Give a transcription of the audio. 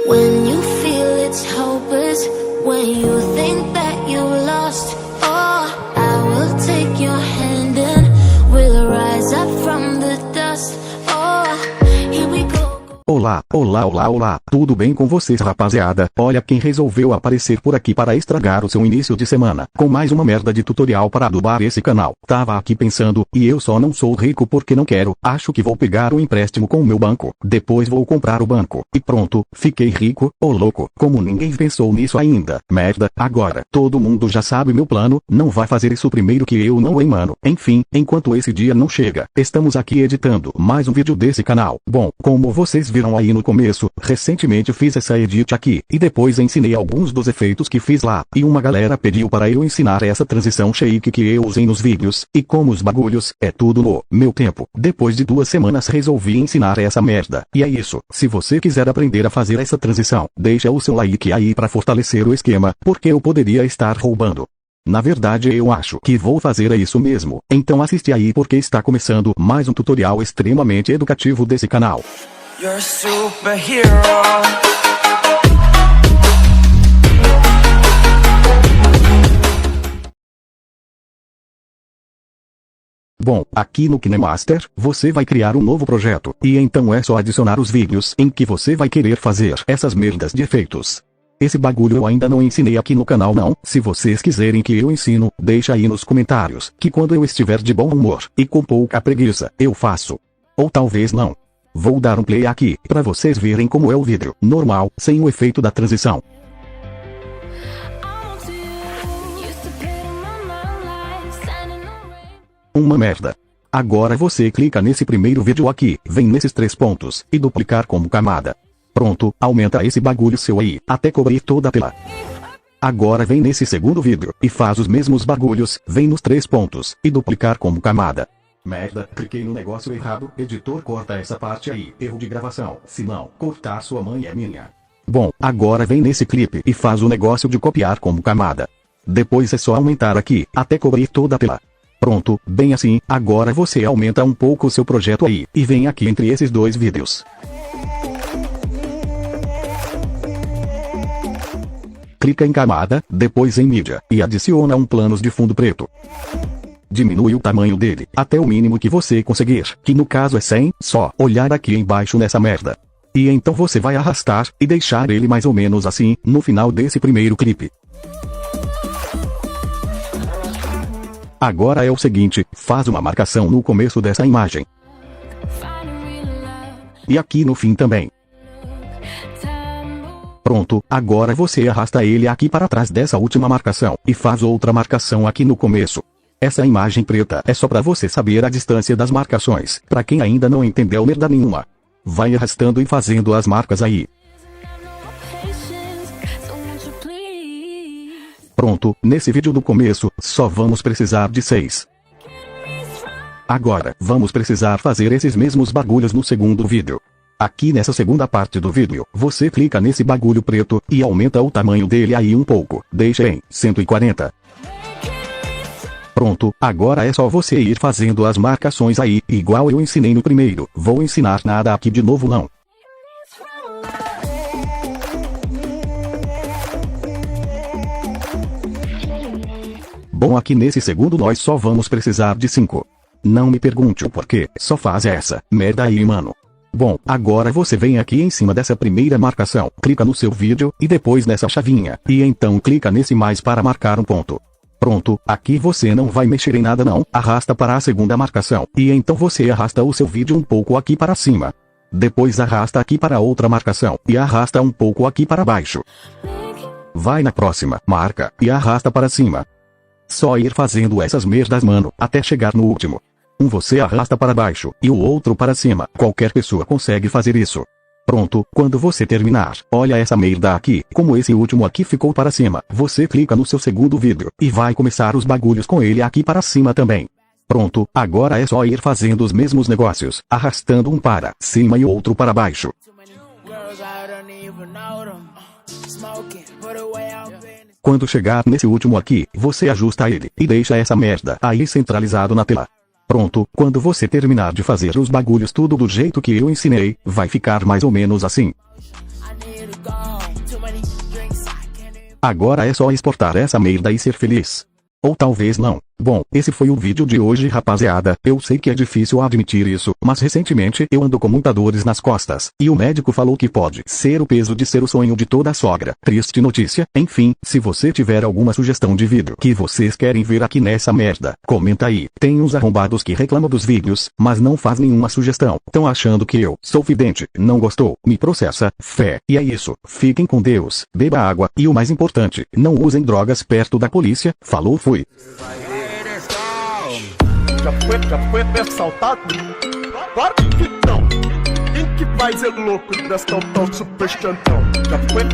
When you feel it's hopeless, when you think that you lost, oh, I will take your hand and we'll rise up from the dust. Oh, here we go. Olá, olá, olá, olá, tudo bem com vocês, rapaziada? Olha quem resolveu aparecer por aqui para estragar o seu início de semana, com mais uma merda de tutorial para adubar esse canal. Tava aqui pensando, e eu só não sou rico porque não quero, acho que vou pegar um empréstimo com o meu banco, depois vou comprar o banco, e pronto, fiquei rico, ô louco, como ninguém pensou nisso ainda, merda, agora, todo mundo já sabe meu plano, não vai fazer isso primeiro que eu não, hein mano, enfim, enquanto esse dia não chega, estamos aqui editando mais um vídeo desse canal. Bom, como vocês viram aí no começo, recentemente fiz essa edit aqui, e depois ensinei alguns dos efeitos que fiz lá, e uma galera pediu para eu ensinar essa transição shake que eu usei nos vídeos, e como os bagulhos, é tudo no meu tempo, depois de 2 semanas resolvi ensinar essa merda, e é isso, se você quiser aprender a fazer essa transição, deixa o seu like aí para fortalecer o esquema, porque eu poderia estar roubando. Na verdade eu acho que vou fazer isso mesmo, então assiste aí porque está começando mais um tutorial extremamente educativo desse canal. You're a superhero. Bom, aqui no KineMaster, você vai criar um novo projeto, e então é só adicionar os vídeos em que você vai querer fazer essas merdas de efeitos. Esse bagulho eu ainda não ensinei aqui no canal não, se vocês quiserem que eu ensino, deixa aí nos comentários, que quando eu estiver de bom humor, e com pouca preguiça, eu faço. Ou talvez não. Vou dar um play aqui, pra vocês verem como é o vídeo, normal, sem o efeito da transição. Uma merda. Agora você clica nesse primeiro vídeo aqui, vem nesses 3 pontos, e duplicar como camada. Pronto, aumenta esse bagulho seu aí, até cobrir toda a tela. Agora vem nesse segundo vídeo, e faz os mesmos bagulhos, vem nos 3 pontos, e duplicar como camada. Merda, cliquei no negócio errado, editor corta essa parte aí, erro de gravação, se não, cortar sua mãe é minha. Bom, agora vem nesse clipe e faz o negócio de copiar como camada. Depois é só aumentar aqui, até cobrir toda a tela. Pronto, bem assim, agora você aumenta um pouco o seu projeto aí, e vem aqui entre esses 2 vídeos. Clica em camada, depois em mídia, e adiciona um planos de fundo preto. Diminui o tamanho dele, até o mínimo que você conseguir, que no caso é 100, só olhar aqui embaixo nessa merda. E então você vai arrastar, e deixar ele mais ou menos assim, no final desse primeiro clipe. Agora é o seguinte, faz uma marcação no começo dessa imagem. E aqui no fim também. Pronto, agora você arrasta ele aqui para trás dessa última marcação, e faz outra marcação aqui no começo. Essa imagem preta é só para você saber a distância das marcações, para quem ainda não entendeu merda nenhuma. Vai arrastando e fazendo as marcas aí. Pronto, nesse vídeo do começo, só vamos precisar de 6. Agora, vamos precisar fazer esses mesmos bagulhos no segundo vídeo. Aqui nessa segunda parte do vídeo, você clica nesse bagulho preto, e aumenta o tamanho dele aí um pouco, deixa em 140. Pronto, agora é só você ir fazendo as marcações aí, igual eu ensinei no primeiro, vou ensinar nada aqui de novo não. Bom, aqui nesse segundo nós só vamos precisar de 5. Não me pergunte o porquê, só faz essa merda aí mano. Bom, agora você vem aqui em cima dessa primeira marcação, clica no seu vídeo, e depois nessa chavinha, e então clica nesse mais para marcar um ponto. Pronto, aqui você não vai mexer em nada não, arrasta para a segunda marcação, e então você arrasta o seu vídeo um pouco aqui para cima. Depois arrasta aqui para outra marcação, e arrasta um pouco aqui para baixo. Vai na próxima, marca, e arrasta para cima. Só ir fazendo essas merdas mano, até chegar no último. Um você arrasta para baixo, e o outro para cima, qualquer pessoa consegue fazer isso. Pronto, quando você terminar, olha essa merda aqui, como esse último aqui ficou para cima, você clica no seu segundo vídeo, e vai começar os bagulhos com ele aqui para cima também. Pronto, agora é só ir fazendo os mesmos negócios, arrastando um para cima e outro para baixo. Quando chegar nesse último aqui, você ajusta ele, e deixa essa merda aí centralizado na tela. Pronto, quando você terminar de fazer os bagulhos tudo do jeito que eu ensinei, vai ficar mais ou menos assim. Agora é só exportar essa merda e ser feliz. Ou talvez não. Bom, esse foi o vídeo de hoje, rapaziada. Eu sei que é difícil admitir isso, mas recentemente eu ando com muitas dores nas costas, e o médico falou que pode ser o peso de ser o sonho de toda sogra. Triste notícia. Enfim, se você tiver alguma sugestão de vídeo que vocês querem ver aqui nessa merda, comenta aí. Tem uns arrombados que reclamam dos vídeos, mas não faz nenhuma sugestão. Tão achando que eu sou vidente. Não gostou? Me processa. Fé. E é isso. Fiquem com Deus. Beba água. E o mais importante, não usem drogas perto da polícia. Falou, fui. Já foi assaltado? Claro que não. Quem que vai ser louco dessa tal super chantão? Já foi